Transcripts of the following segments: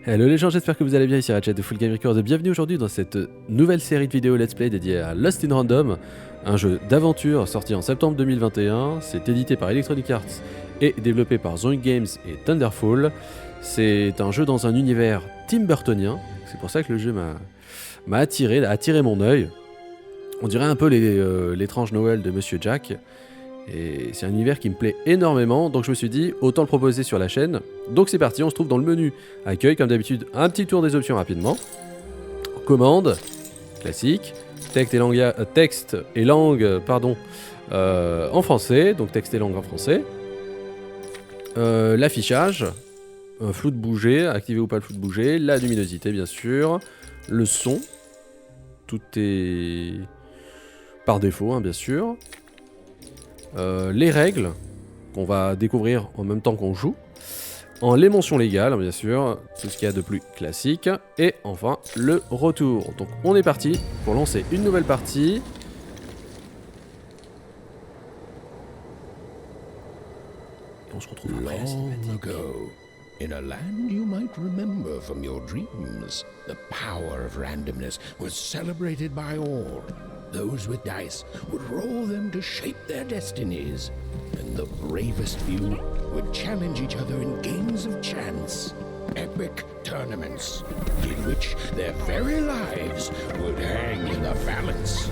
Hello les gens, j'espère que vous allez bien, ici Ratchet de Full Game Records et bienvenue aujourd'hui dans cette nouvelle série de vidéos let's play dédiée à Lost in Random, un jeu d'aventure sorti en septembre 2021, c'est édité par Electronic Arts et développé par Zoink Games et Thunderful. C'est un jeu dans un univers Burtonien, c'est pour ça que le jeu m'a attiré, a attiré mon œil. On dirait un peu l'étrange Noël de Monsieur Jack. Et c'est un univers qui me plaît énormément, donc je me suis dit, autant le proposer sur la chaîne. Donc c'est parti, on se trouve dans le menu accueil, comme d'habitude, un petit tour des options rapidement. Commande, classique, texte et langue, en français, donc texte et langue en français. L'affichage, flou de bouger, activer ou pas le flou de bouger, la luminosité bien sûr, le son, tout est par défaut hein, bien sûr. Les règles qu'on va découvrir en même temps qu'on joue, les mentions légales bien sûr, tout ce qu'il y a de plus classique, et enfin le retour. Donc on est parti pour lancer une nouvelle partie. Et on se retrouve après la cinématique. In a land you might remember from your dreams, the power of randomness was celebrated by all. Those with dice would roll them to shape their destinies, and the bravest few would challenge each other in games of chance, epic tournaments, in which their very lives would hang in the balance.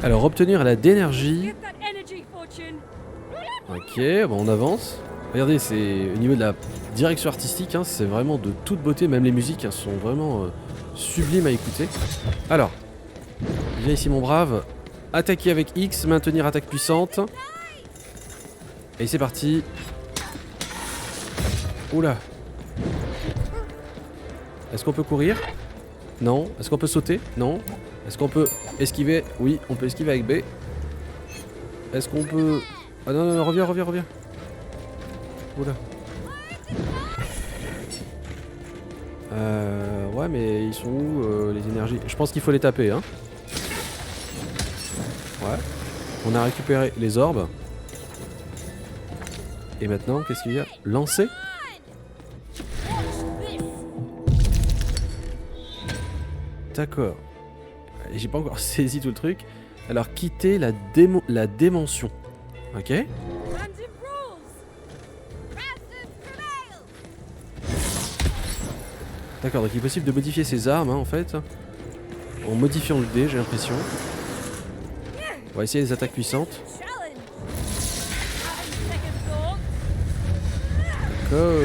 Alors obtenir la d'énergie. Ok, bon on avance. Regardez, c'est au niveau de la direction artistique, hein, c'est vraiment de toute beauté, même les musiques hein, sont vraiment sublimes à écouter. Alors, viens ici mon brave. Attaquer avec X, maintenir attaque puissante. Et c'est parti. Oula. Est-ce qu'on peut courir? Non. Est-ce qu'on peut sauter? Non. Est-ce qu'on peut esquiver? Oui, on peut esquiver avec B. Est-ce qu'on peut... Ah non, non, non, reviens. Oula. Ouais, mais ils sont où les énergies? Je pense qu'il faut les taper, hein. Ouais. On a récupéré les orbes. Et maintenant, qu'est-ce qu'il y a? Lancer? D'accord. Et j'ai pas encore saisi tout le truc. Alors quitter la dimension. Ok. D'accord, donc il est possible de modifier ses armes hein, en fait. En modifiant le dé, j'ai l'impression. On va essayer les attaques puissantes. D'accord.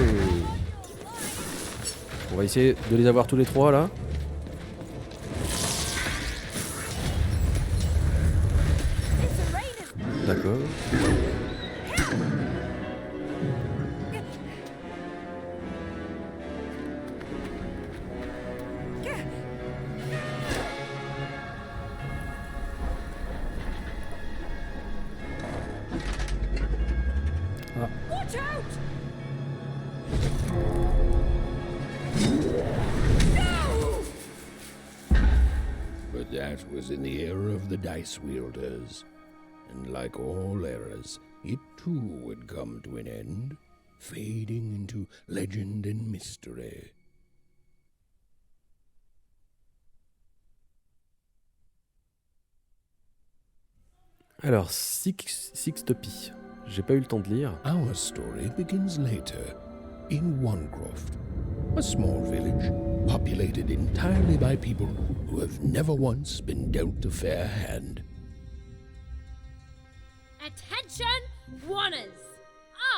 On va essayer de les avoir tous les trois là. D'accord. Ah. But that was in the era of the dice wielders. And like all eras, it too would come to an end, fading into legend and mystery. Alors, Sixtopie. J'ai pas eu le temps de lire. Our story begins later, in Wanecroft, a small village populated entirely by people who have never once been dealt a fair hand. Attention, Wanners!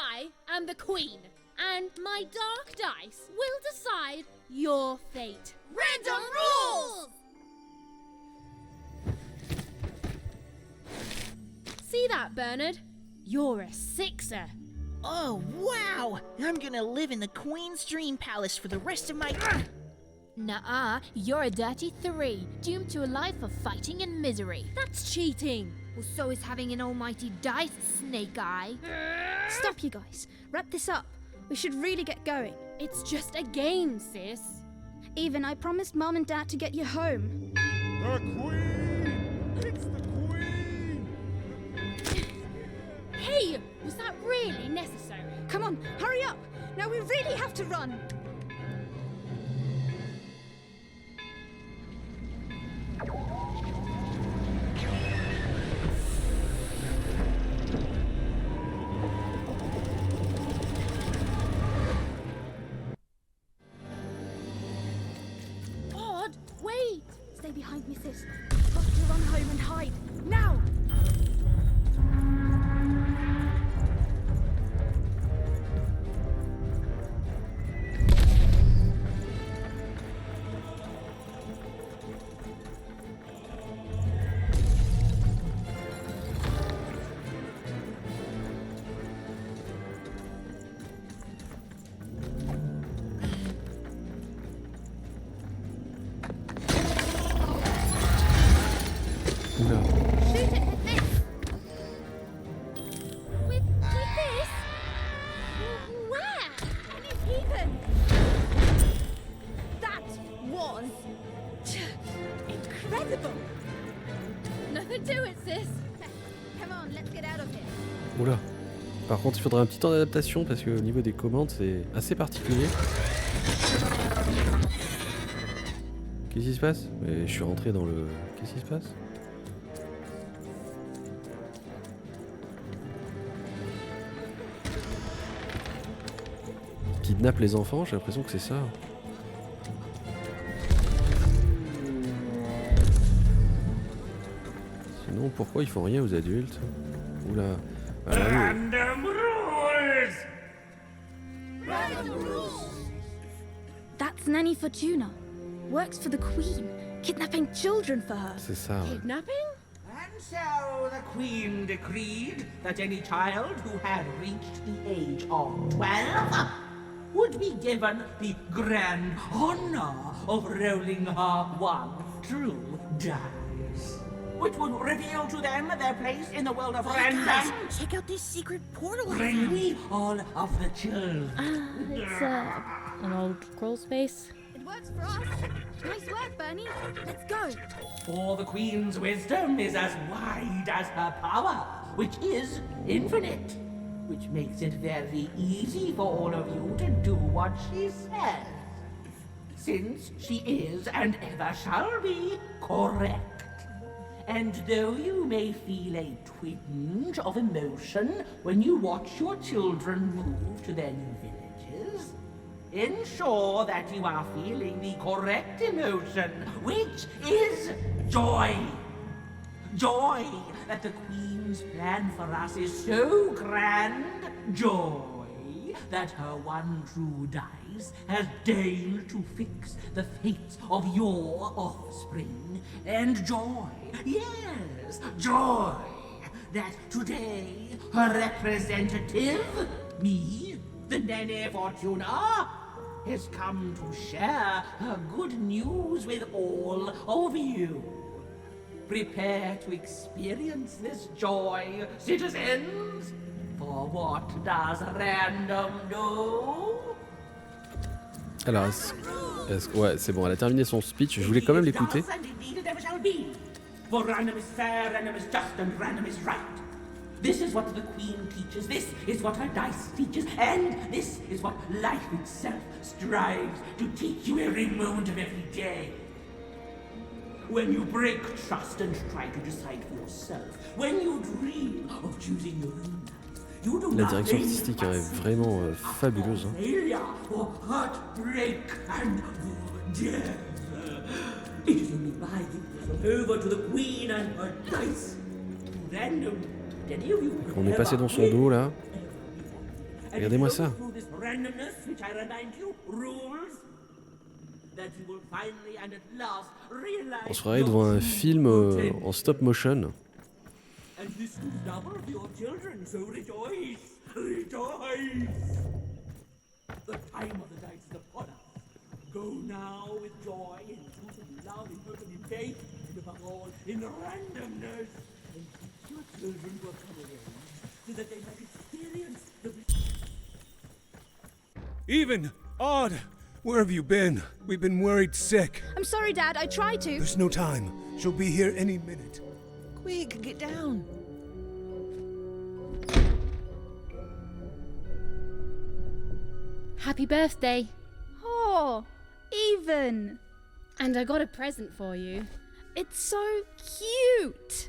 I am the Queen, and my dark dice will decide your fate. Random rules! See that, Bernard? You're a sixer. Oh, wow! Wow, I'm gonna live in the Queen's Dream Palace for the rest of my... Nuh-uh, you're a dirty 3, doomed to a life of fighting and misery. That's cheating. Well, so is having an almighty dice, Snake Eye. Stop, you guys. Wrap this up. We should really get going. It's just a game, sis. Even, I promised Mum and Dad to get you home. The Queen! It's the Queen! Hey, was that really necessary? Come on, hurry up! Now we really have to run! Odd, wait! Stay behind me, sis. Got to run home and hide. Now! Oula. Shoot it with this! With this? Where? And it's heathen! That was... incredible! Nothing to it, sis. Come on, let's get out of here. Oula. Par contre, il faudra un petit temps d'adaptation parce qu'au niveau des commandes, c'est assez particulier. Qu'est-ce qui se passe? Mais je suis rentré dans le... Qu'est-ce qui se passe? Kidnappe les enfants, j'ai l'impression que c'est ça. Sinon, pourquoi ils font rien aux adultes? Oula. Voilà, oui. Random rules! That's Nanny Fortuna. Works for the Queen, kidnapping children for her. C'est ça, ouais. Kidnapping? And so the Queen decreed that any child who had reached the age of 12 would be given the grand honor of rolling her one true dice, which would reveal to them their place in the world of random. Guys, check out this secret portal I Bring found. me all of the children. It's an old crawl space. It works for us. Nice work, Bernie. Let's go. For the Queen's wisdom is as wide as her power, which is infinite, which makes it very easy for all of you to do what she says, since she is and ever shall be correct. And though you may feel a twinge of emotion when you watch your children move to their new villages, ensure that you are feeling the correct emotion, which is joy. Joy that the Queen's plan for us is so grand. Joy that her one true dice has deigned to fix the fates of your offspring. And joy, yes, joy that today her representative, me, the Nene Fortuna, has come to share her good news with all of you. Prepare to experience this joy, citizens. For what does random do? Alors, ouais, c'est bon, elle a terminé son speech, je voulais quand même l'écouter. And indeed it ever shall be. For random is fair, random is just, and random is right. This is what the Queen teaches, this is what her dice teaches, and this is what life itself strives to teach you every moment of every day. When you break trust and try to decide for yourself, when you dream of choosing your own dice, you do La not direction aim artistique at est vraiment fabuleuse. Hein. failure or heartbreak and for death. It is only by giving yourself over to the Queen and her dice. Random. Did any of you On est passé dans son dos là. And Regardez-moi it is ça. through this randomness which I remind you, rules, that you will finally and at last realize On se croirait devant un film en stop motion. And this will double for your children, so rejoice, rejoice. fate, and above all, in randomness. And teach your children to come of age, so that they might experience the... Even! Odd! Where have you been? We've been worried sick. I'm sorry, Dad. I tried to. There's no time. She'll be here any minute. Quick, get down. Happy birthday. Oh, even. And I got a present for you. It's so cute.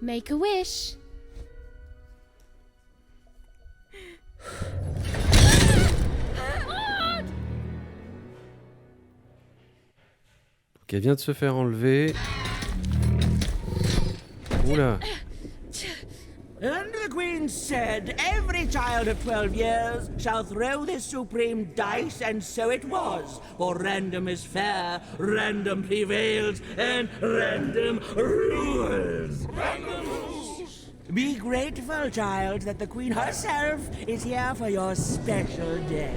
Make a wish. Donc elle vient de se faire enlever. Oula. And the Queen said, every child of 12 years shall throw this supreme dice, and so it was. For random is fair, random prevails, and random rules. Random rules! Be grateful, child, that the Queen herself is here for your special day.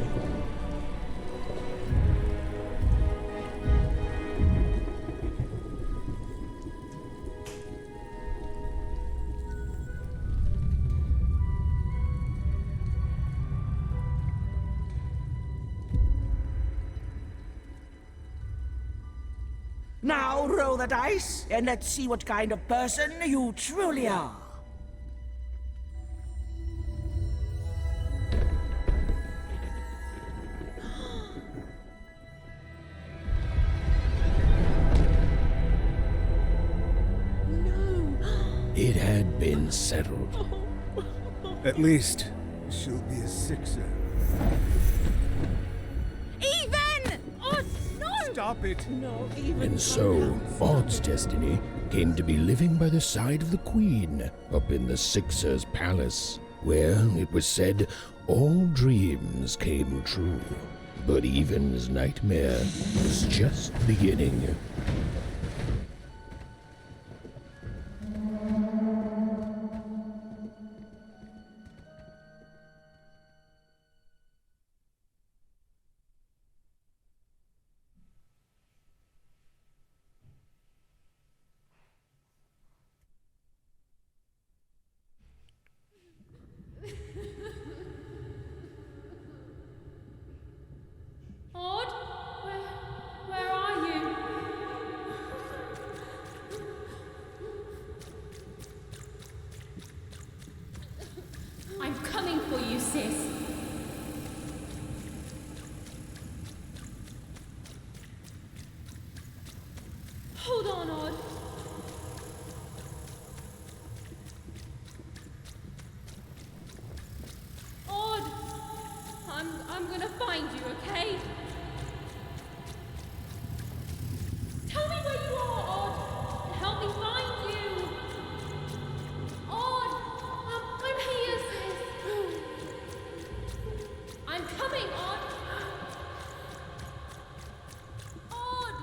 Now roll the dice, and let's see what kind of person you truly are. It had been settled. At least, she'll be a sixer. Even! Oh, no! Stop it! No, even And so, Odd's destiny came to be living by the side of the Queen up in the Sixer's palace, where, it was said, all dreams came true. But Even's nightmare was just beginning. Odd? Where are you? I'm coming for you, sis. Hold on, Odd. Odd! I'm gonna find you, okay? Tell me where you are, Odd, and help me find you. Odd, I'm here, sis. I'm coming, Odd. Odd.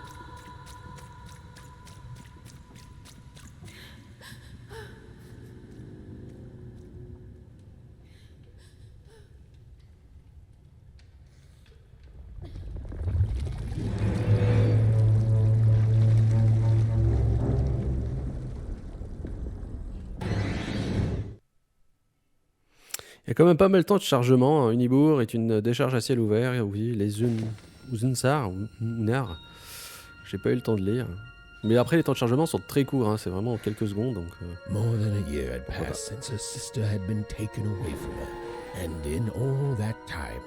Il y a quand même pas mal de temps de chargement. Unibourg est une décharge à ciel ouvert. Oui, les Unsar, j'ai pas eu le temps de lire. Mais après, les temps de chargement sont très courts. Hein. C'est vraiment en quelques secondes. Donc, More than a year had passed since her sister had been taken away from her. And in all that time,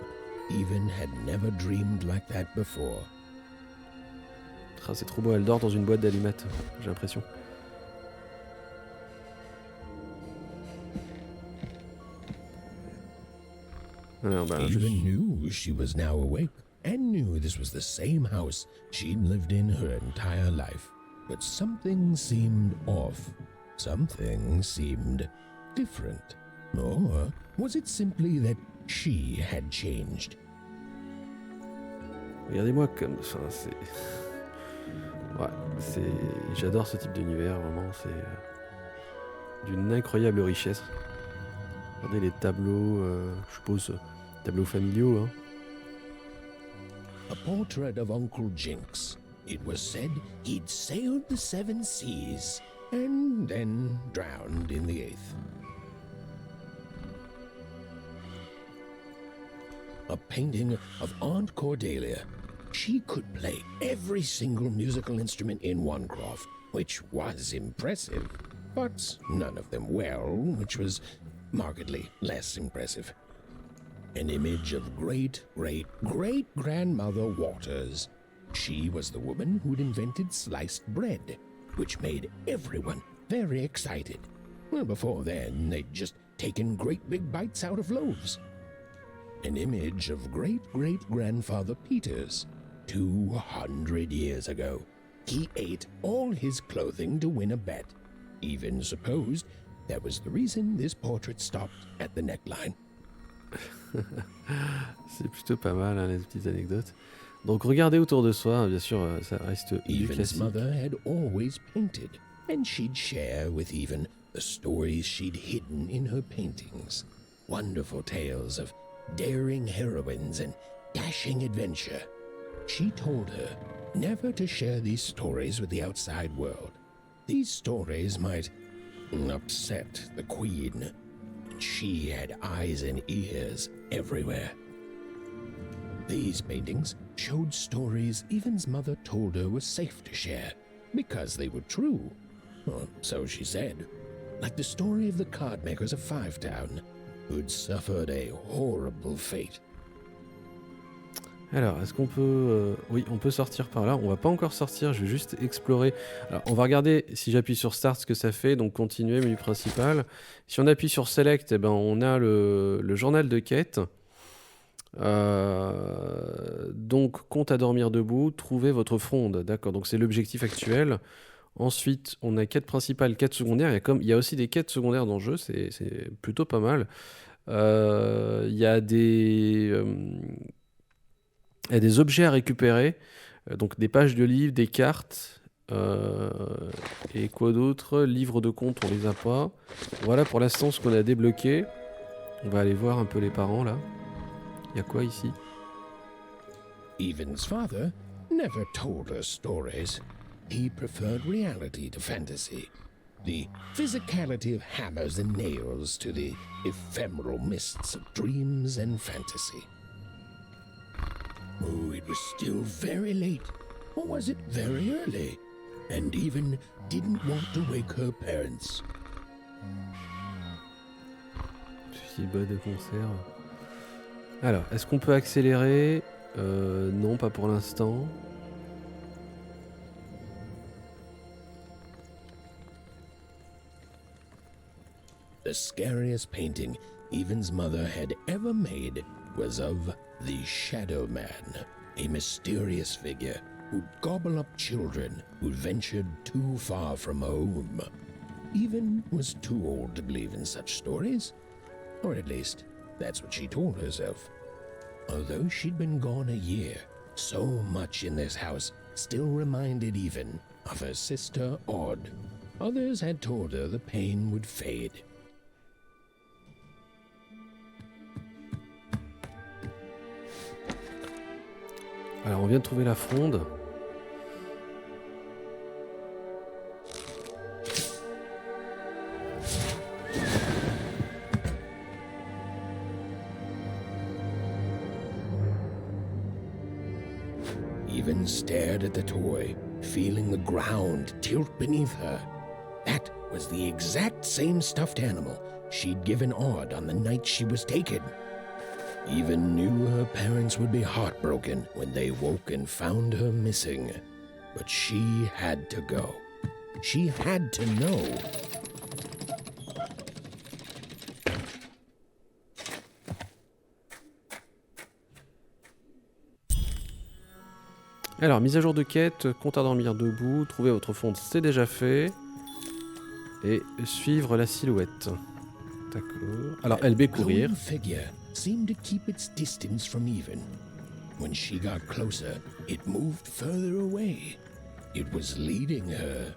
Even had never dreamed like that before. ah, c'est trop beau. Elle dort dans une boîte d'allumettes. J'ai l'impression. Alors, bah, Even knew she was now awake, and knew this was the same house she'd lived in her entire life. But something seemed off. Something seemed different. Or was it simply that she had changed? Regardez-moi comme ça. C'est. Ouais, c'est. J'adore ce type d'univers, vraiment. C'est d'une incroyable richesse. Regardez les tableaux, je suppose, tableaux familiaux. Hein. A portrait of Uncle Jinx, It was said he'd sailed the 7 seas and then drowned in the 8th. A painting of Aunt Cordelia. She could play every single musical instrument in one croft, which was impressive, but none of them well, which was markedly less impressive. An image of great-great-great-grandmother Waters. She was the woman who'd invented sliced bread, which made everyone very excited. Well, before then, they'd just taken great big bites out of loaves. An image of great-great-grandfather Peters. 200 years ago, he ate all his clothing to win a bet. Even supposed that was the reason this portrait stopped at the neckline. C'est plutôt pas mal, hein, les petites anecdotes. Donc regardez autour de soi, hein, bien sûr, ça reste du Even's classique. mother had always painted, and she'd share with Even the stories she'd hidden in her paintings. Wonderful tales of daring heroines and dashing adventure. She told her never to share these stories with the outside world. These stories might upset the queen. She had eyes and ears everywhere. These paintings showed stories Even's mother told her were safe to share because they were true. Or so she said. Like the story of the card makers of Fivetown, who'd suffered a horrible fate. Alors, est-ce qu'on peut... oui, on peut sortir par là. On va pas encore sortir, je vais juste explorer. Alors, on va regarder si j'appuie sur Start ce que ça fait. Donc, continuer, menu principal. Si on appuie sur Select, eh ben, on a le journal de quête. Donc, compte à dormir debout, trouvez votre fronde. D'accord, donc c'est l'objectif actuel. Ensuite, on a quête principale, quête secondaire. Il y a aussi des quêtes secondaires dans le jeu, c'est plutôt pas mal. Il y a des objets à récupérer, donc des pages de livres, des cartes, et quoi d'autre? Livres de comptes, on les a pas. Voilà pour l'instant ce qu'on a débloqué. On va aller voir un peu les parents là. Il y a quoi ici? Even's father never told her stories. He preferred reality to fantasy. The physicality of hammers and nails to the ephemeral mists of dreams and fantasy. Oh, it was still very late, or was it very early? And Even didn't want to wake her parents. Petit bas de concert. Alors, est-ce qu'on peut accélérer? Non, pas pour l'instant. The scariest painting Even's mother had ever made was of the Shadow Man, a mysterious figure who'd gobble up children who'd ventured too far from home. Even was too old to believe in such stories, or at least that's what she told herself. Although she'd been gone a year, so much in this house still reminded Even of her sister Odd. Others had told her the pain would fade. Alors on vient de trouver la fronde. Even stared at the toy, feeling the ground tilt beneath her. That was the exact same stuffed animal she'd given Odd on the night she was taken. Even knew her parents would be heartbroken when they woke and found her missing. But she had to go. She had to know. Alors, mise à jour de quête, compte à dormir debout, trouver votre fronde, c'est déjà fait. Et suivre la silhouette. D'accord. Alors, LB courir. Seemed to keep its distance from Even. When she got closer, it moved further away. It was leading her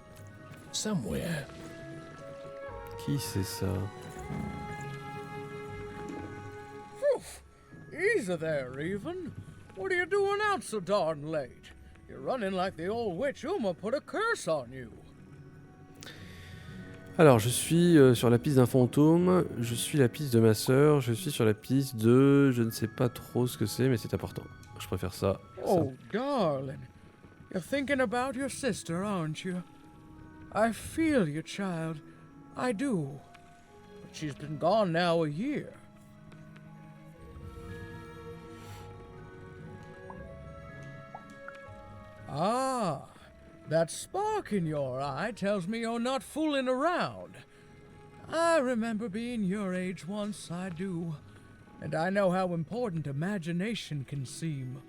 somewhere. Qui c'est ça? Easy there, Even. What are you doing out so darn late? You're running like the old witch Uma put a curse on you. Alors, je suis sur la piste d'un fantôme, je suis la piste de ma sœur, je suis sur la piste de... Je ne sais pas trop ce que c'est, mais c'est important. Je préfère ça. Oh, darling. You're thinking about your sister, aren't you? I feel you, child. I do. But she's been gone now a year. Ah, that spark in your eye tells me you're not fooling around. I remember being your age once, I do. And I know how important imagination can seem.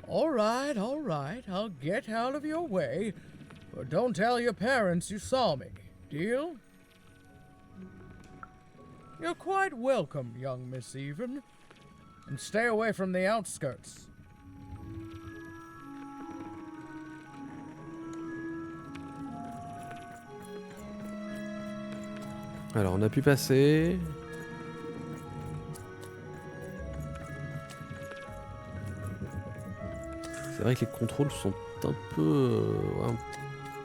All right, I'll get out of your way. But don't tell your parents you saw me. Deal? You're quite welcome, young Miss Even. And stay away from the outskirts. Alors, on a pu passer. C'est vrai que les contrôles sont un peu... ouais,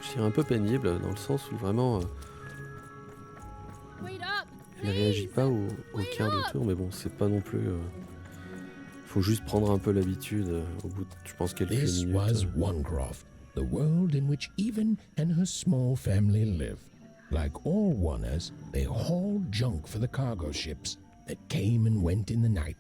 je dirais un peu pénibles, dans le sens où vraiment... il réagit pas au quart de tour, mais bon, c'est pas non plus... faut juste prendre un peu l'habitude au bout de, je pense, quelques This minutes. was Onecroft, the world in which Even and her small family lived. Like all Oners, they hauled junk for the cargo ships that came and went in the night.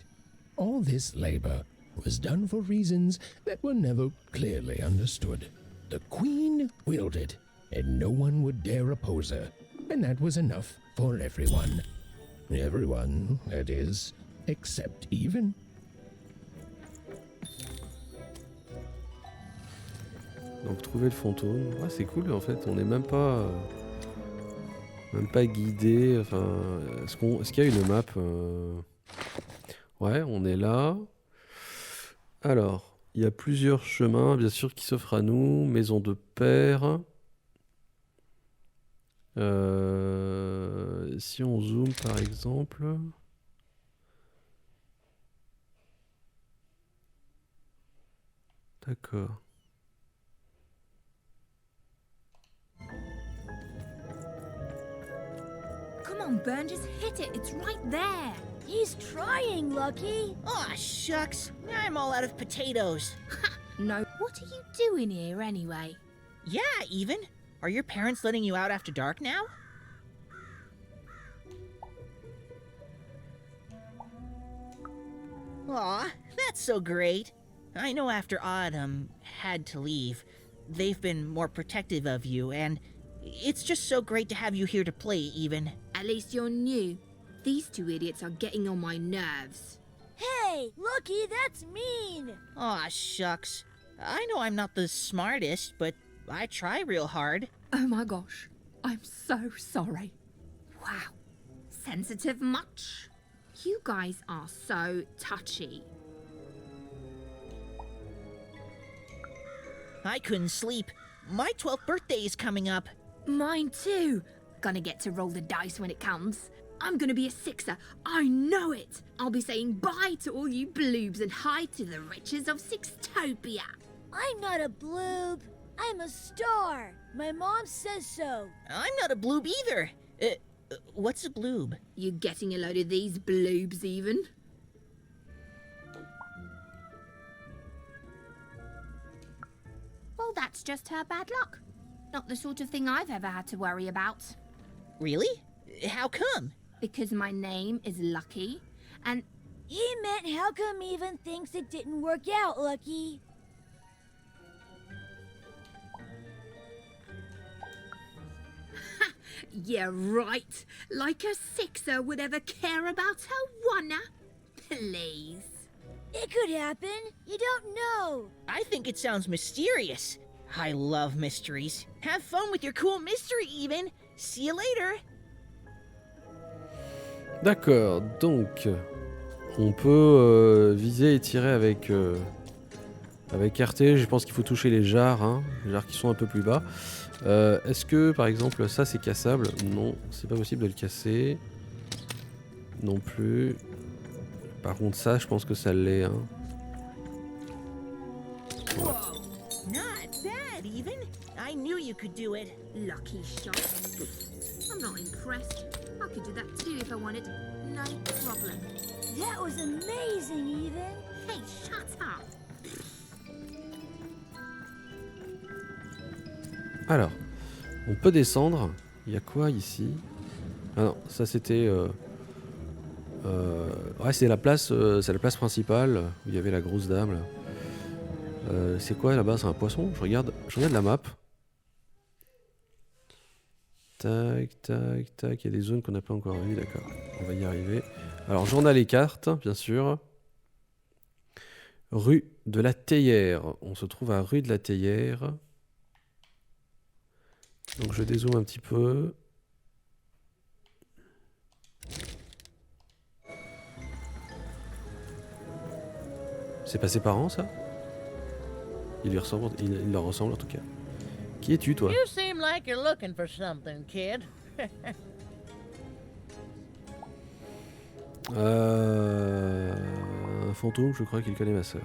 All this labor was done for reasons that were never clearly understood. The Queen willed it, and no one would dare oppose her, and that was enough for everyone. Everyone, that is, except Even. Donc trouver le fantôme, ouais, c'est cool en fait, on n'est même pas guidé, enfin, est-ce qu'il y a une map Ouais, on est là. Alors, il y a plusieurs chemins, bien sûr, qui s'offrent à nous. Maison de père. Si on zoome, par exemple... D'accord. Come on, Burn, just hit it. It's right there. He's trying, Lucky. Aw, shucks. I'm all out of potatoes. No. What are you doing here anyway? Yeah, Even. Are your parents letting you out after dark now? Aw, that's so great. I know after Autumn had to leave, they've been more protective of you, and it's just so great to have you here to play, Even. At least you're new. These two idiots are getting on my nerves. Hey, Lucky, that's mean. Aw, shucks. I know I'm not the smartest, but I try real hard. Oh my gosh, I'm so sorry. Wow, sensitive much? You guys are so touchy. I couldn't sleep. My 12th birthday is coming up. Mine too. Gonna get to roll the dice when it comes. I'm gonna be a sixer. I know it. I'll be saying bye to all you bloobs and hi to the riches of Sixtopia. I'm not a bloob. I'm a star. My mom says so. I'm not a bloob either. What's a bloob? You getting a load of these bloobs even? Well, that's just her bad luck. Not the sort of thing I've ever had to worry about. Really? How come? Because my name is Lucky, and... He meant how come Even thinks it didn't work out, Lucky? Yeah, right. Like a sixer would ever care about her oneer. Please. It could happen. You don't know. I think it sounds mysterious. I love mysteries. Have fun with your cool mystery, Even. See you later. D'accord, donc on peut viser et tirer avec RT. Je pense qu'il faut toucher les jarres, hein, les jarres qui sont un peu plus bas. Est-ce que par exemple ça c'est cassable? Non, c'est pas possible de le casser. Non plus. Par contre ça, je pense que ça l'est. Hein. Ouais. bad, even. I knew you could do it. Lucky shot. I'm not impressed. I could do that too if I wanted. No problem. That was amazing, Even. Hey, shut up. Alors, on peut descendre. Il y a quoi ici? Ah non, ça c'était... ouais, c'est la place principale où il y avait la grosse dame là. C'est quoi là-bas? C'est un poisson? Je regarde la map. Tac, tac, tac. Il y a des zones qu'on n'a pas encore vues, d'accord. On va y arriver. Alors, journal et cartes, bien sûr. Rue de la Théière. On se trouve à rue de la Théière. Donc, je dézoome un petit peu. C'est pas ses parents, ça? Il leur ressemble en tout cas. Qui es-tu, toi? You seem like you're looking for something, kid. Un fantôme, je crois qu'il connaît ma sœur.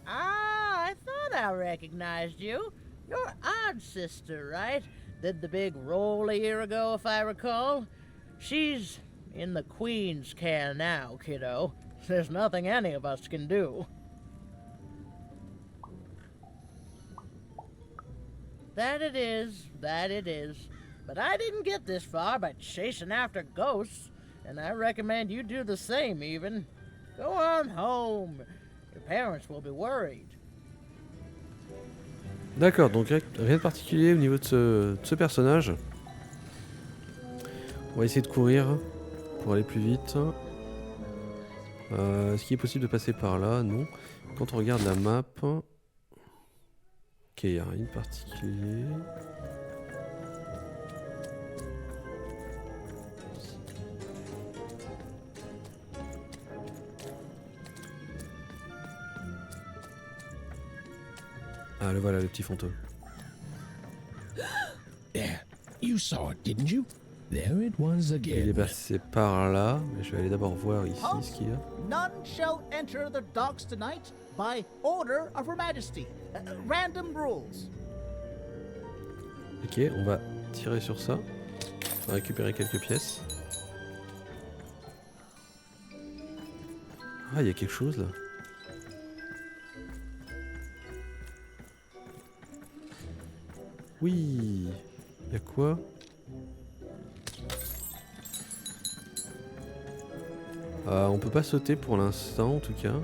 Ah, I thought I recognized you. You're Odd's sister, right? Did the big roll a year ago, if I recall. She's in the Queen's care now, kiddo. There's nothing any of us can do. That it is. But I didn't get this far by chasing after ghosts, and I recommend you do the same, even. Go on home. Your parents will be worried. D'accord, donc rien de particulier au niveau de ce personnage. On va essayer de courir pour aller plus vite. Est-ce qu'il est possible de passer par là? Non. Quand on regarde la map... Ok, il n'y a rien de particulier. Ah, le voilà, le petit fantôme. There, you saw it, didn't you? There it was Il est again. passé par là, mais je vais aller d'abord voir ici ce qu'il y a. None shall enter the docks tonight by order of Her Majesty. Random rules. Ok, on va tirer sur ça. On va récupérer quelques pièces. Ah, il y a quelque chose là. Oui, il y a quoi? On peut pas sauter pour l'instant en tout cas.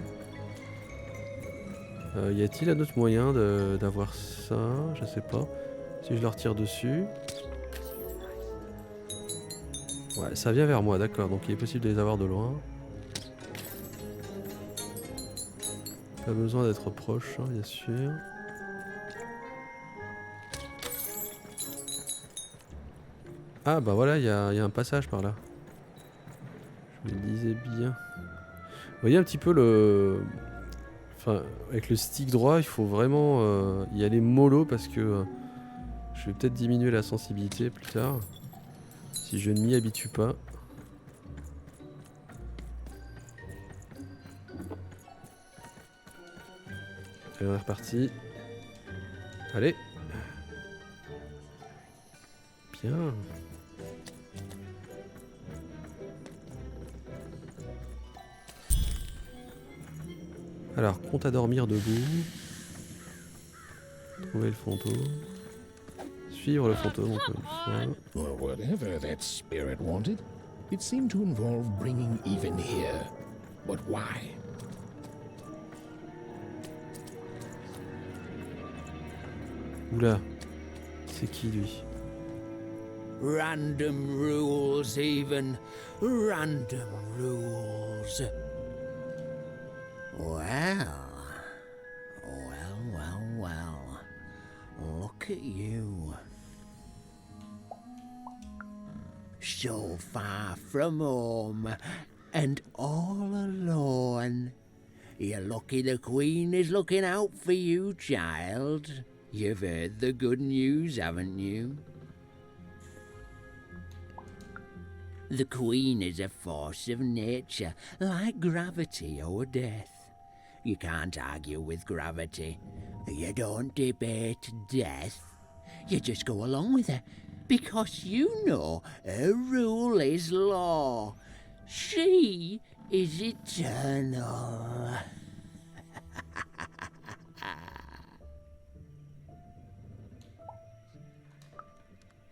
Y a-t-il un autre moyen d'avoir ça? Je sais pas. Si je leur tire dessus. Ouais, ça vient vers moi, d'accord. Donc il est possible de les avoir de loin. Pas besoin d'être proche, hein, bien sûr. Ah bah voilà, il y a un passage par là. Je me disais bien. Vous voyez un petit peu le... Enfin, avec le stick droit, il faut vraiment y aller mollo parce que je vais peut-être diminuer la sensibilité plus tard. Si je ne m'y habitue pas. Et on est reparti. Allez. Bien. Alors, compte à dormir debout. Trouver le fantôme. Suivre le fantôme encore une fois. Or whatever that spirit wanted. It seemed to involve bringing Even here. But why? Oula. C'est qui lui? Random rules, Even. Random rules. Well. Look at you. So far from home, and all alone. You're lucky the Queen is looking out for you, child. You've heard the good news, haven't you? The Queen is a force of nature, like gravity or death. You can't argue with gravity. You don't debate death. You just go along with it, because you know a rule is law. She is eternal.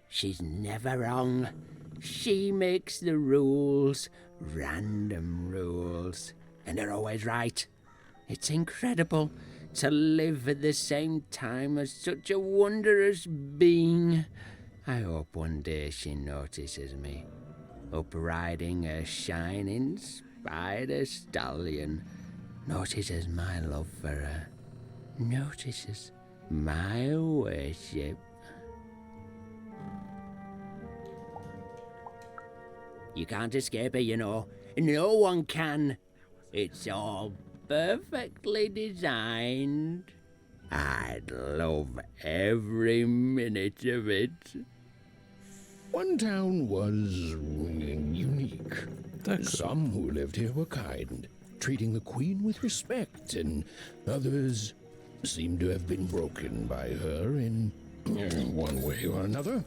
She's never wrong. She makes the rules, random rules, and they're always right. It's incredible to live at the same time as such a wondrous being. I hope one day she notices me, up riding a shining spider stallion, notices my love for her, notices my worship. You can't escape it, you know. No one can. It's all perfectly designed. I'd love every minute of it. One town was unique. Some who lived here were kind, treating the queen with respect, and others seemed to have been broken by her in one way or another.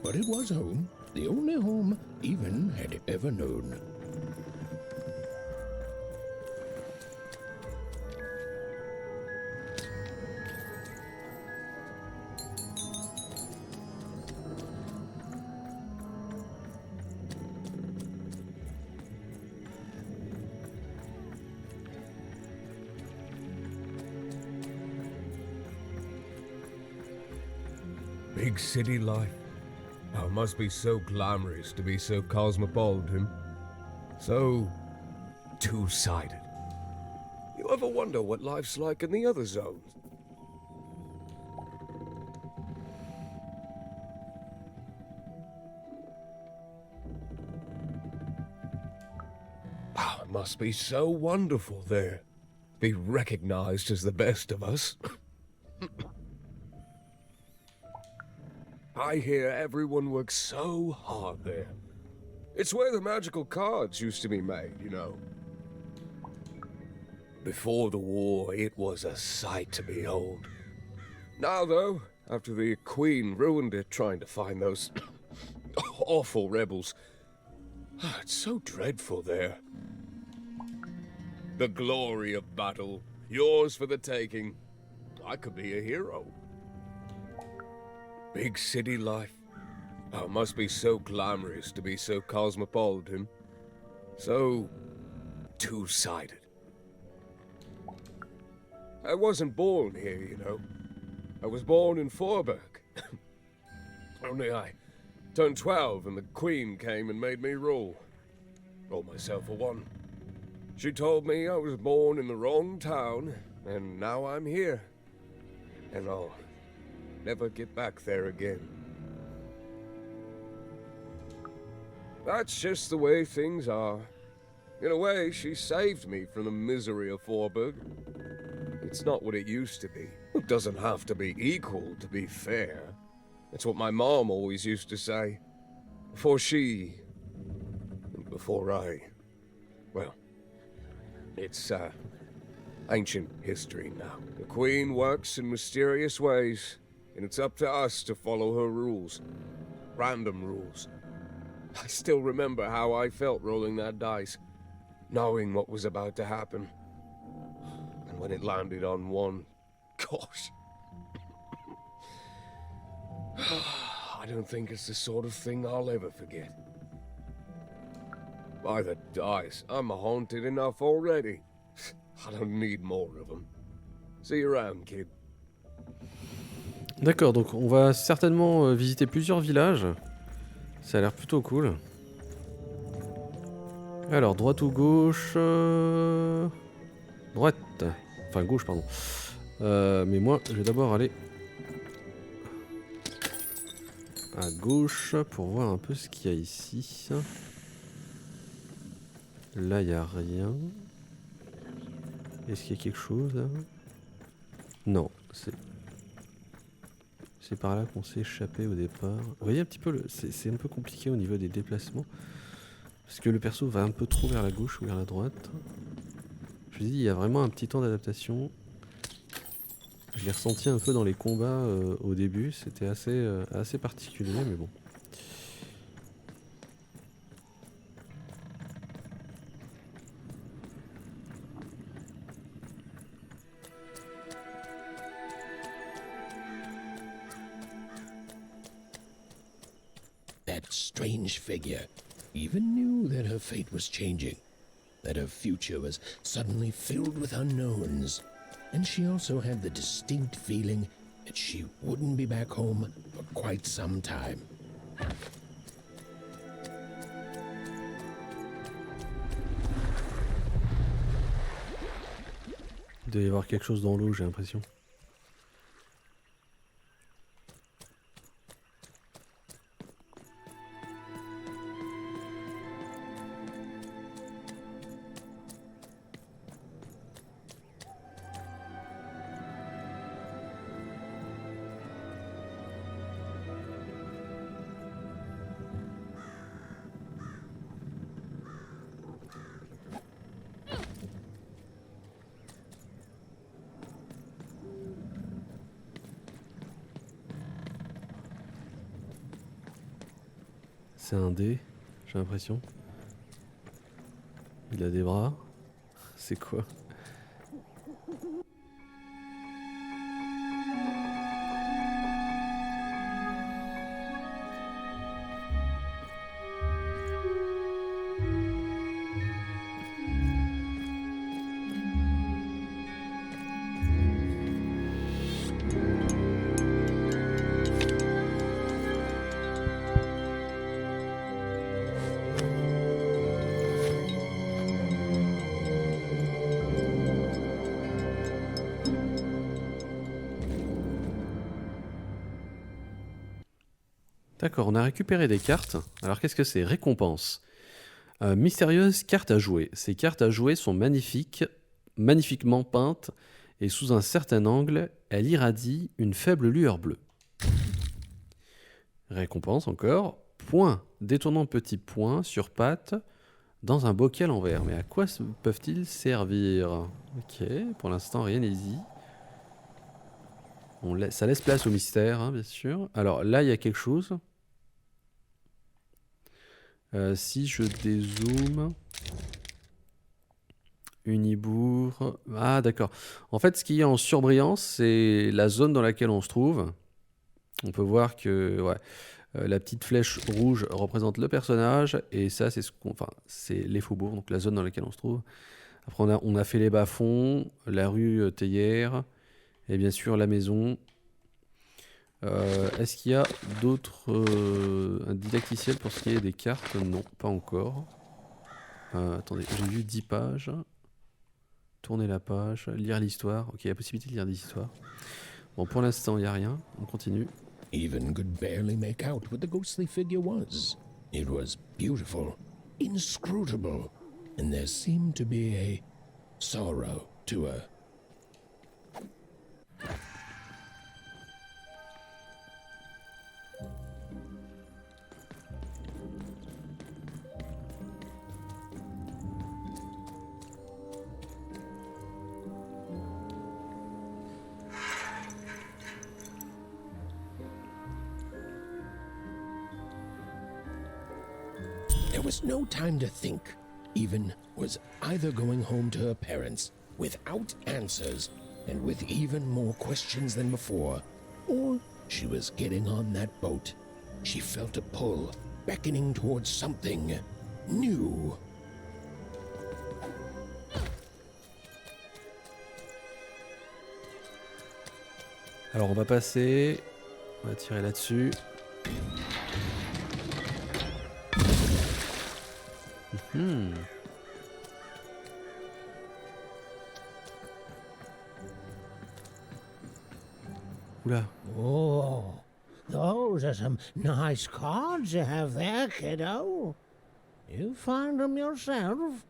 But it was home, the only home even had ever known. Big city life. Oh, it must be so glamorous to be so cosmopolitan. So two-sided. You ever wonder what life's like in the other zones? Oh, it must be so wonderful there. Be recognized as the best of us. I hear everyone works so hard there. It's where the magical cards used to be made, you know. Before the war, it was a sight to behold. Now, though, after the Queen ruined it trying to find those awful rebels, it's so dreadful there. The glory of battle, yours for the taking. I could be a hero. Big city life. Oh, it must be so glamorous to be so cosmopolitan. So two-sided. I wasn't born here, you know. I was born in Forberg. Only I turned 12 and the Queen came and made me rule. Roll myself for one. She told me I was born in the wrong town, and now I'm here. And I'll never get back there again. That's just the way things are. In a way, she saved me from the misery of Forberg. It's not what it used to be. It doesn't have to be equal to be fair. That's what my mom always used to say. Before she... before I... well, it's, ancient history now. The Queen works in mysterious ways, and it's up to us to follow her rules. Random rules. I still remember how I felt rolling that dice, knowing what was about to happen. And when it landed on one, gosh. I don't think it's the sort of thing I'll ever forget. By the dice, I'm haunted enough already. I don't need more of them. See you around, kid. D'accord, donc on va certainement visiter plusieurs villages. Ça a l'air plutôt cool. Alors, droite ou gauche droite. Enfin, gauche, pardon. Mais moi, je vais d'abord aller à gauche pour voir un peu ce qu'il y a ici. Là, il n'y a rien. Est-ce qu'il y a quelque chose là? Non, c'est par là qu'on s'est échappé au départ. Vous voyez un petit peu, c'est un peu compliqué au niveau des déplacements. Parce que le perso va un peu trop vers la gauche ou vers la droite. Je vous dis, il y a vraiment un petit temps d'adaptation. Je l'ai ressenti un peu dans les combats au début, c'était assez particulier, mais bon. That strange figure even knew that her fate was changing, that her future was suddenly filled with unknowns, and she also had the distinct feeling that she wouldn't be back home for quite some time. Il doit y avoir quelque chose dans l'eau, j'ai l'impression. C'est un dé, j'ai l'impression. Il a des bras. C'est quoi? D'accord, on a récupéré des cartes. Alors qu'est-ce que c'est? Récompense. Mystérieuse carte à jouer. Ces cartes à jouer sont magnifiques, magnifiquement peintes, et sous un certain angle, elles irradient une faible lueur bleue. Récompense encore. Point. Détournant petit point sur patte dans un bocal en verre. Mais à quoi peuvent-ils servir? Ok, pour l'instant rien n'est dit. Ça laisse place au mystère, hein, bien sûr. Alors là, il y a quelque chose. Si je dézoome... Unibourg... Ah, d'accord. En fait, ce qui est en surbrillance, c'est la zone dans laquelle on se trouve. On peut voir que ouais, la petite flèche rouge représente le personnage. Et ça, c'est c'est les faubourgs, donc la zone dans laquelle on se trouve. Après, on a fait les bas-fonds, la rue Théière... Et bien sûr la maison. Est-ce qu'il y a d'autres un didacticiel pour ce qui est des cartes? Non, pas encore. Attendez, j'ai vu 10 pages. Tourner la page, lire l'histoire. Ok, il y a la possibilité de lire des histoires. Bon, pour l'instant, il n'y a rien. On continue. Even could barely make out what the ghostly figure was. It was beautiful, inscrutable, and there seemed to be a sorrow to her. There was no time to think. Even was either going home to her parents without answers and with even more questions than before, or she was getting on that boat. She felt a pull, beckoning towards something new. Alors on va passer, on va tirer là-dessus. Oula. Oh, those are some nice cards you have there, kiddo. You find them yourself?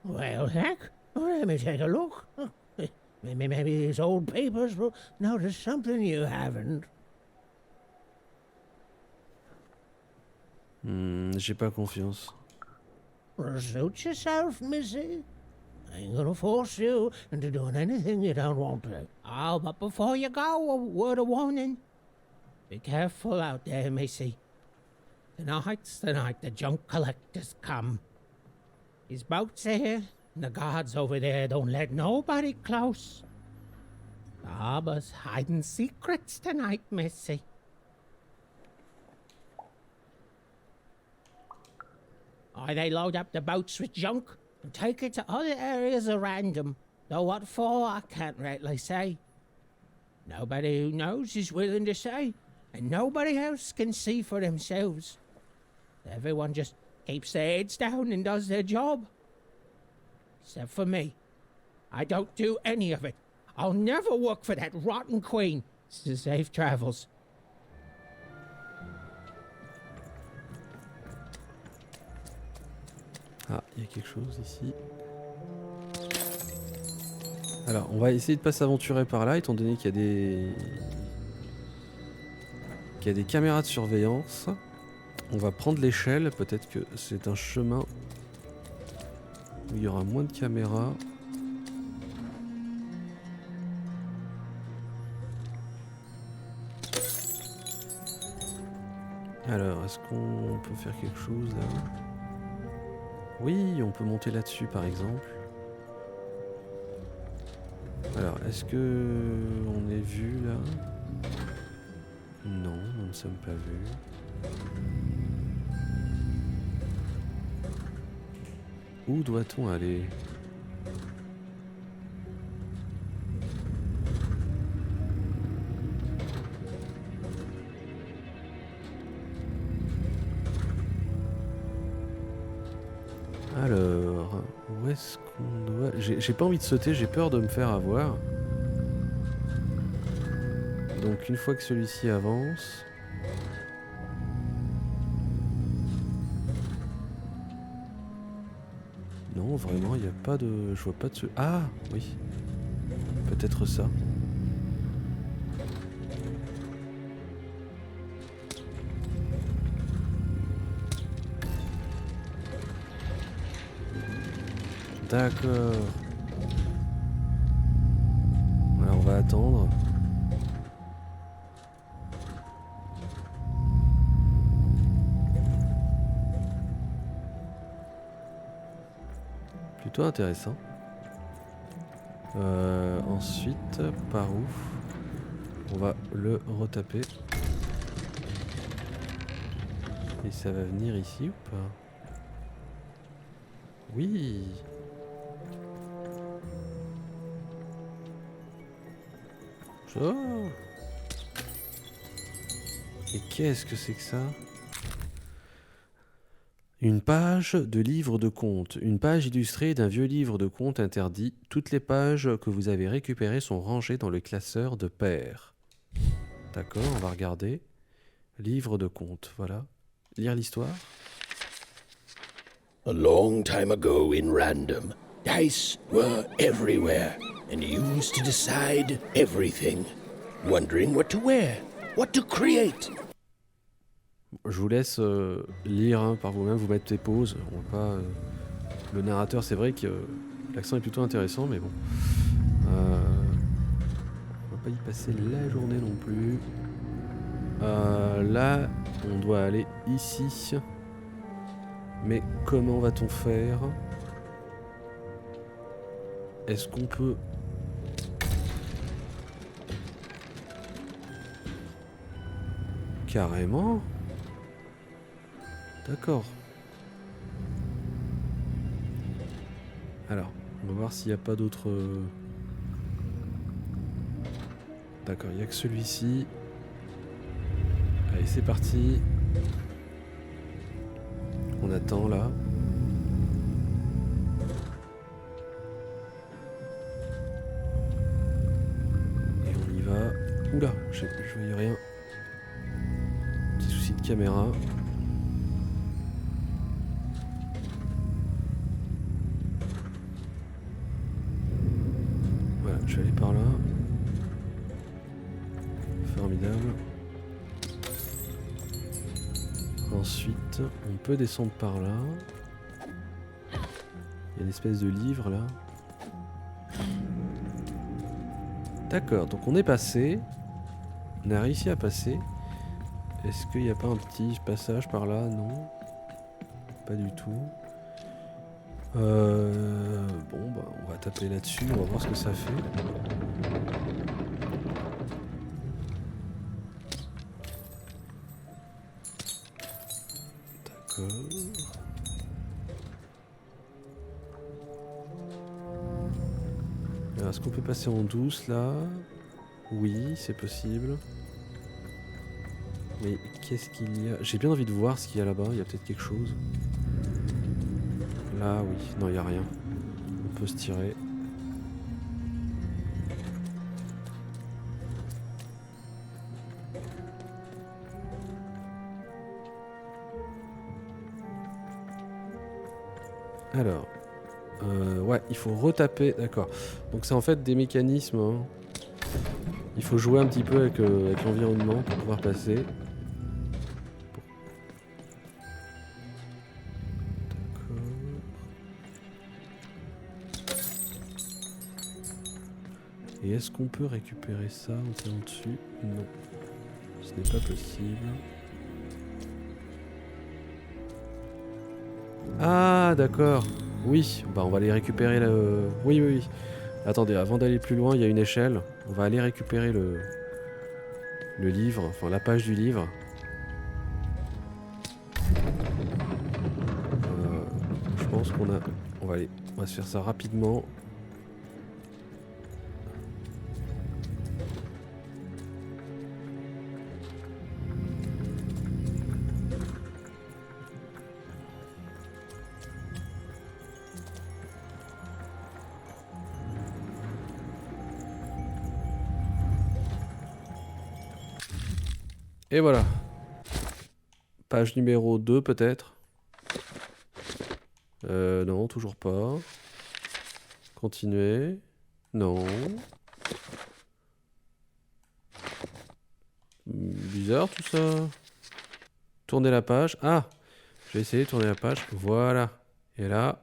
Well, heck, let me take a look. Maybe these old papers will notice something you haven't. J'ai pas confiance. Suit yourself, missy. I ain't gonna force you into doing anything you don't want to. Oh, but before you go, a word of warning. Be careful out there, Missy. Tonight's the night the junk collectors come. His boat's here, and the guards over there don't let nobody close. The harbor's hiding secrets tonight, Missy. Or they load up the boats with junk and take it to other areas of random. Though what for, I can't rightly say. Nobody who knows is willing to say, and nobody else can see for themselves. Everyone just keeps their heads down and does their job. Except for me. I don't do any of it. I'll never work for that rotten queen. Safe travels. Ah, il y a quelque chose ici. Alors, on va essayer de pas s'aventurer par là, étant donné qu'il y a des caméras de surveillance. On va prendre l'échelle, peut-être que c'est un chemin où il y aura moins de caméras. Alors, est-ce qu'on peut faire quelque chose là? Oui, on peut monter là-dessus par exemple. Alors, est-ce que on est vu là? Non, nous ne sommes pas vus. Où doit-on aller? Alors, où est-ce qu'on doit... J'ai pas envie de sauter, j'ai peur de me faire avoir. Donc une fois que celui-ci avance... Non, vraiment, il n'y a pas de... Je vois pas de... Ah, oui. Peut-être ça. D'accord. Alors on va attendre. Plutôt intéressant. Ensuite, par où? On va le retaper. Et ça va venir ici ou pas? Oui. Oh. Et qu'est-ce que c'est que ça? Une page de livre de contes. Une page illustrée d'un vieux livre de contes interdit. Toutes les pages que vous avez récupérées sont rangées dans le classeur de paires. D'accord, on va regarder. Livre de contes, voilà. Lire l'histoire. A long time ago in Random, dice were everywhere and used to decide everything. Wondering what to wear, what to create. Je vous laisse lire hein, par vous-même, vous mettre tes pauses. On va pas, le narrateur, c'est vrai que l'accent est plutôt intéressant, mais bon. On va pas y passer la journée non plus. Là, on doit aller ici. Mais comment va-t-on faire? Est-ce qu'on peut... Carrément? D'accord. Alors, on va voir s'il n'y a pas d'autres... D'accord, il n'y a que celui-ci. Allez, c'est parti. On attend là. Et on y va. Oula, je voyais rien. Petit souci de caméra. Voilà, je vais aller par là. Formidable. Ensuite, on peut descendre par là. Il y a une espèce de livre là. D'accord, donc on est passé. On a réussi à passer. Est-ce qu'il n'y a pas un petit passage par là? Non. Pas du tout. Bon, bah, on va taper là-dessus, on va voir ce que ça fait. D'accord. Alors, est-ce qu'on peut passer en douce là? Oui, c'est possible. Mais qu'est-ce qu'il y a? J'ai bien envie de voir ce qu'il y a là-bas, il y a peut-être quelque chose. Là, oui. Non, il n'y a rien. On peut se tirer. Alors. Ouais, il faut retaper. D'accord. Donc c'est en fait des mécanismes. Hein. Il faut jouer un petit peu avec l'environnement pour pouvoir passer. Et est-ce qu'on peut récupérer ça en tirant dessus? Non. Ce n'est pas possible. Ah, d'accord. Oui, bah on va aller récupérer le... Oui, oui, oui. Attendez, avant d'aller plus loin, il y a une échelle. On va aller récupérer le livre, enfin la page du livre. Je pense qu'on a... On va se faire ça rapidement. Et voilà. Page numéro 2 peut-être. Non, toujours pas. Continuer. Non. Bizarre tout ça. Tourner la page. Ah, je vais essayer de tourner la page. Voilà. Et là.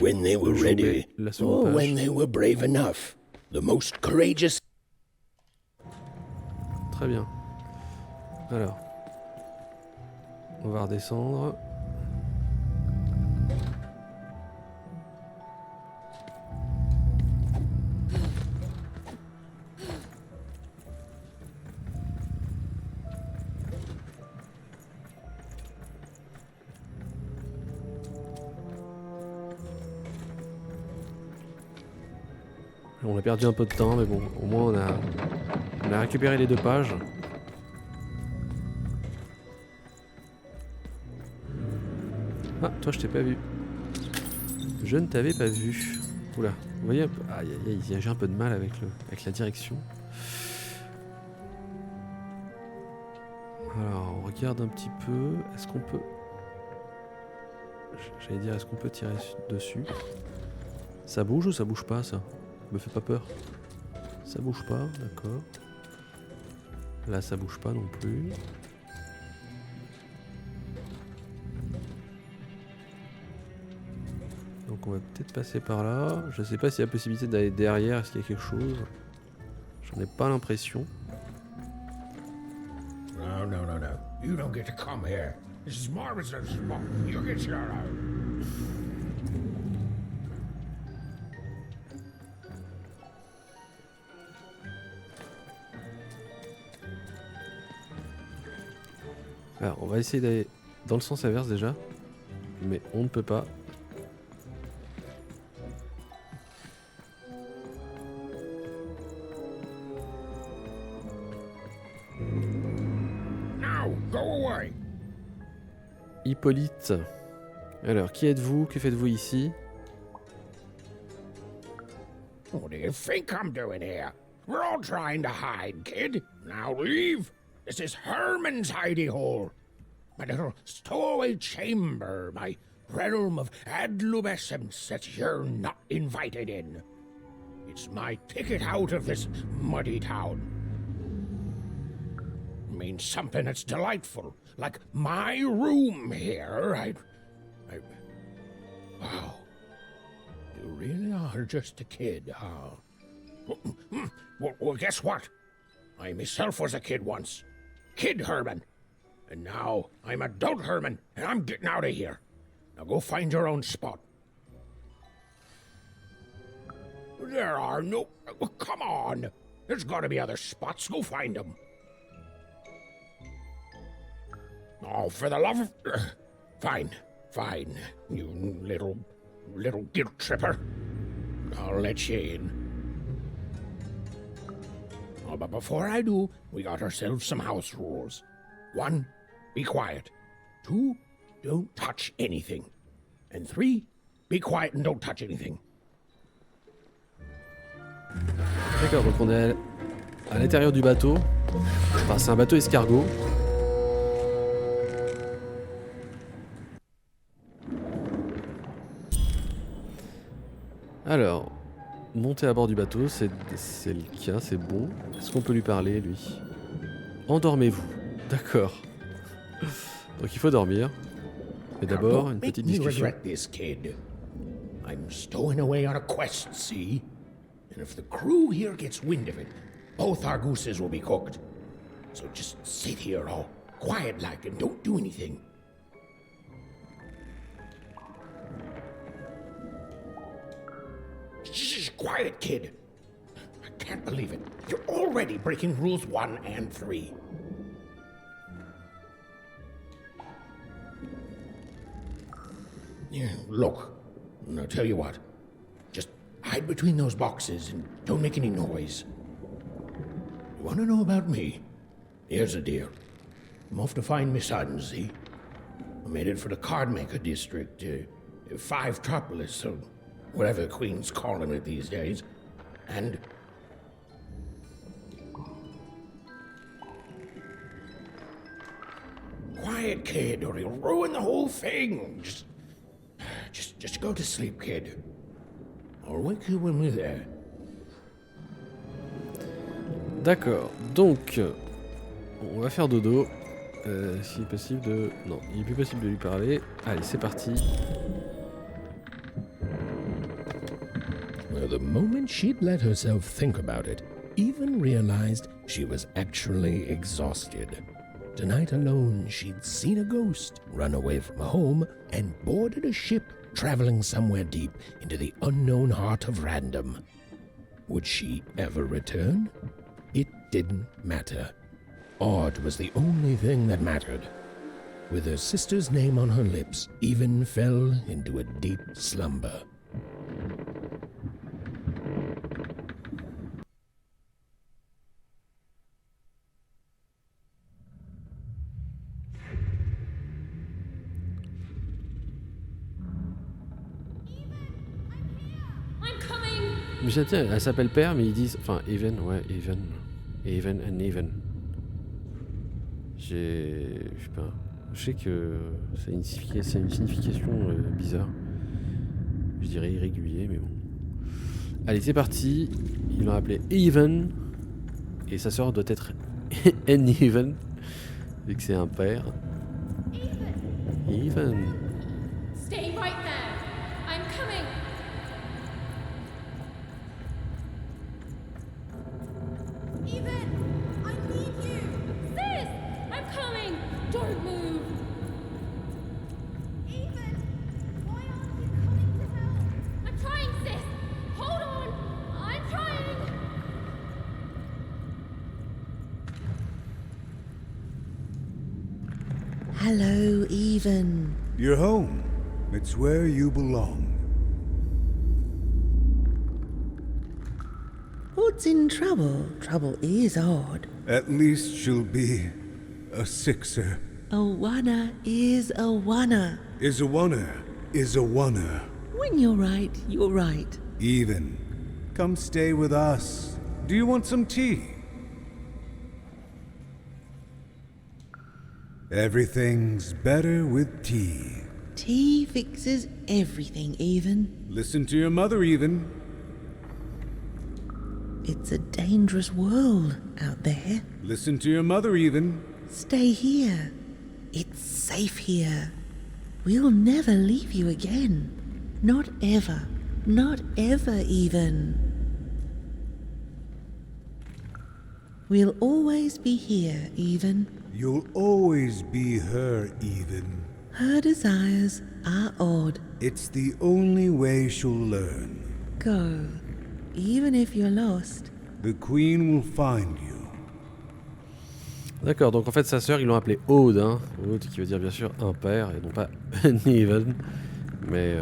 When they were ready, or page. when they were brave enough, the most courageous... Très bien. Alors. On va redescendre. On a perdu un peu de temps, mais bon, au moins on a récupéré les 2 pages. Ah, toi je t'ai pas vu. Je ne t'avais pas vu. Oula, vous voyez, j'ai un peu de mal avec la direction. Alors, on regarde un petit peu. Est-ce qu'on peut... J'allais dire, est-ce qu'on peut tirer dessus? Ça bouge ou ça bouge pas, ça? Me fait pas peur. Ça bouge pas, d'accord. Là, ça bouge pas non plus. Donc on va peut-être passer par là. Je sais pas s'il y a possibilité d'aller derrière. Est-ce qu'il y a quelque chose? J'en ai pas l'impression. No, no, no, no. You don't get to come here. This is Marvin's spot. You get your own. Alors, on va essayer d'aller dans le sens inverse déjà. Mais on ne peut pas. Now, go away. Hippolyte. Alors, qui êtes-vous? Que faites-vous ici? What do you think I'm doing here? We're all trying to hide, kid. Now leave. This is Herman's hidey hole. My little stowaway chamber, my realm of adolescence that you're not invited in. It's my ticket out of this muddy town. It means something that's delightful, like my room here. Wow. You really are You're just a kid, huh? Well, guess what? I myself was a kid once. Kid Herman. And now I'm adult Herman, and I'm getting out of here. Now go find your own spot. There are no... Well, come on. There's got to be other spots. Go find them. Oh, for the love of... Fine, you little guilt tripper. I'll let you in. Oh, but before I do, we got ourselves some house rules. 1, be quiet. 2, don't touch anything. And 3, be quiet and don't touch anything. D'accord, donc on est à l'intérieur du bateau. Enfin, c'est un bateau escargot. Alors, monter à bord du bateau, c'est le cas, c'est bon. Est-ce qu'on peut lui parler, lui? Endormez-vous. D'accord. Donc il faut dormir. Mais d'abord, une petite discussion. I'm stowing away on a quest, see? And if the crew here gets wind of it, both our gooses will be cooked. So just sit here all quiet like and don't do anything. Shh, quiet, kid. I can't believe it. You're already breaking rules 1 and 3. Yeah, look, I'll tell you what. Just hide between those boxes and don't make any noise. You want to know about me? Here's the deal. I'm off to find my son, see? I'm headed for the cardmaker district, 5-tropolis, or whatever the Queen's calling it these days. And... Quiet, kid, or he'll ruin the whole thing. Just go to sleep, kid. I'll wake you when we're there. D'accord, donc on va faire dodo. S'il est possible de... Non, il est plus possible de lui parler. Allez, c'est parti. Well, the moment she'd let herself think about it, even realized she was actually exhausted. Tonight alone, she'd seen a ghost, run away from home, and boarded a ship traveling somewhere deep into the unknown heart of random. Would she ever return? It didn't matter. Odd was the only thing that mattered. With her sister's name on her lips, Even fell into a deep slumber. Mais tiens, elle s'appelle Père, mais ils disent... Enfin, Even, ouais, Even. Even and Even. Je sais pas. Je sais que c'est une signification bizarre. Je dirais irrégulier, mais bon. Allez, c'est parti. Ils l'ont appelé Even. Et sa sœur doit être Even. Vu que c'est un père. Even. Stay right there. I'm coming. Even, I need you. Sis, I'm coming. Don't move. Even, why aren't you coming to help? I'm trying, sis. Hold on. I'm trying. Hello, Even. You're home. It's where you belong. What's in trouble? Trouble is odd. At least she'll be a sixer. A oner is a oner. Is a oner. Is a oner. When you're right, you're right. Even. Come stay with us. Do you want some tea? Everything's better with tea. Tea fixes everything, Even. Listen to your mother, Even. It's a dangerous world out there. Listen to your mother, Even. Stay here. It's safe here. We'll never leave you again. Not ever. not ever even. We'll always be here, even. You'll always be her, even. Her desires are odd. It's the only way she'll learn. Go, even if you're lost. The Queen will find you. D'accord, donc en fait sa sœur ils l'ont appelée Aude, hein. Aude qui veut dire bien sûr impair et non pas uneven. Mais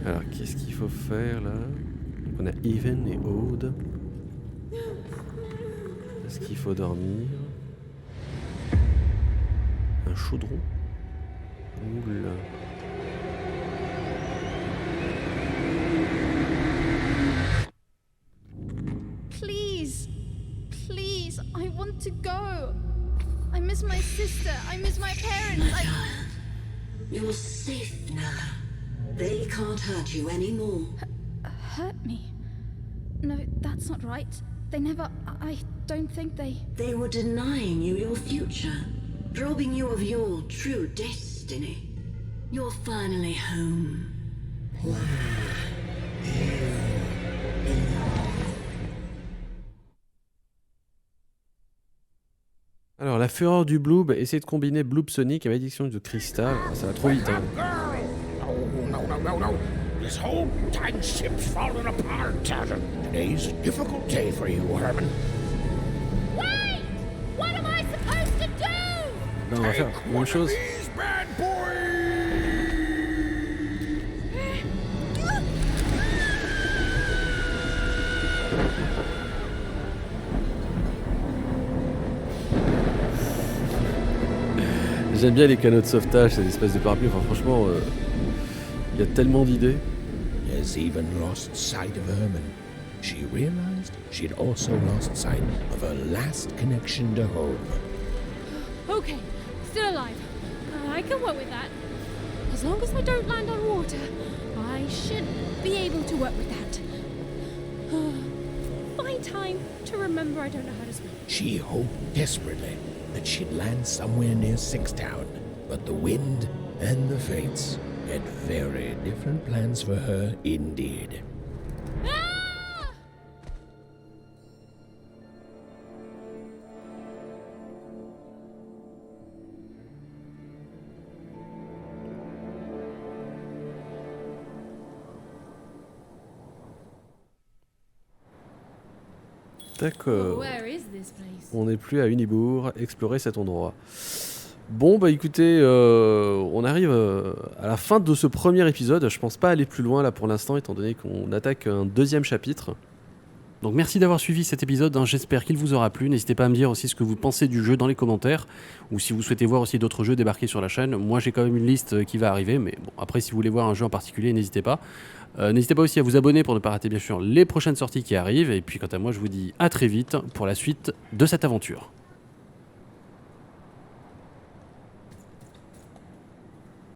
alors qu'est-ce qu'il faut faire là? Donc, on a even et Aude. Est-ce qu'il faut dormir? Un chaudron? Oula. Please, I want to go. I miss my sister. I miss my parents. You're safe now. They can't hurt you anymore. Hurt me? No, that's not right. They never... I don't think they... They were denying you your future, robbing you of your true destiny. You're finally home. Alors la fureur du Bloob, essayer de combiner Bloob Sonic et malédiction de cristal, ça va trop vite hein. No. This whole dang ship's falling apart. Today's a difficult day for you, Herman. Wait! What am I supposed to do? Là on va faire la même chose. J'aime bien les canaux de sauvetage, ces espèces de parapluies. Enfin, franchement, il y a tellement d'idées. Has even lost sight of Herman. She realized she'd also lost sight of her last connection to home. Okay, still alive. I can work with that. As long as I don't land on water, I should be able to work with that. Find time to remember I don't know how to swim. She hoped desperately that she'd land somewhere near Sixtown, but the wind and the fates had very different plans for her indeed. D'accord. Where is this place? On n'est plus à Unibourg, explorer cet endroit. Bon bah écoutez, on arrive à la fin de ce premier épisode. Je pense pas aller plus loin là pour l'instant, étant donné qu'on attaque un deuxième chapitre. Donc merci d'avoir suivi cet épisode, hein. J'espère qu'il vous aura plu. N'hésitez pas à me dire aussi ce que vous pensez du jeu dans les commentaires, ou si vous souhaitez voir aussi d'autres jeux débarquer sur la chaîne. Moi j'ai quand même une liste qui va arriver, mais bon, après si vous voulez voir un jeu en particulier, n'hésitez pas. N'hésitez pas aussi à vous abonner pour ne pas rater bien sûr les prochaines sorties qui arrivent. Et puis quant à moi, je vous dis à très vite pour la suite de cette aventure.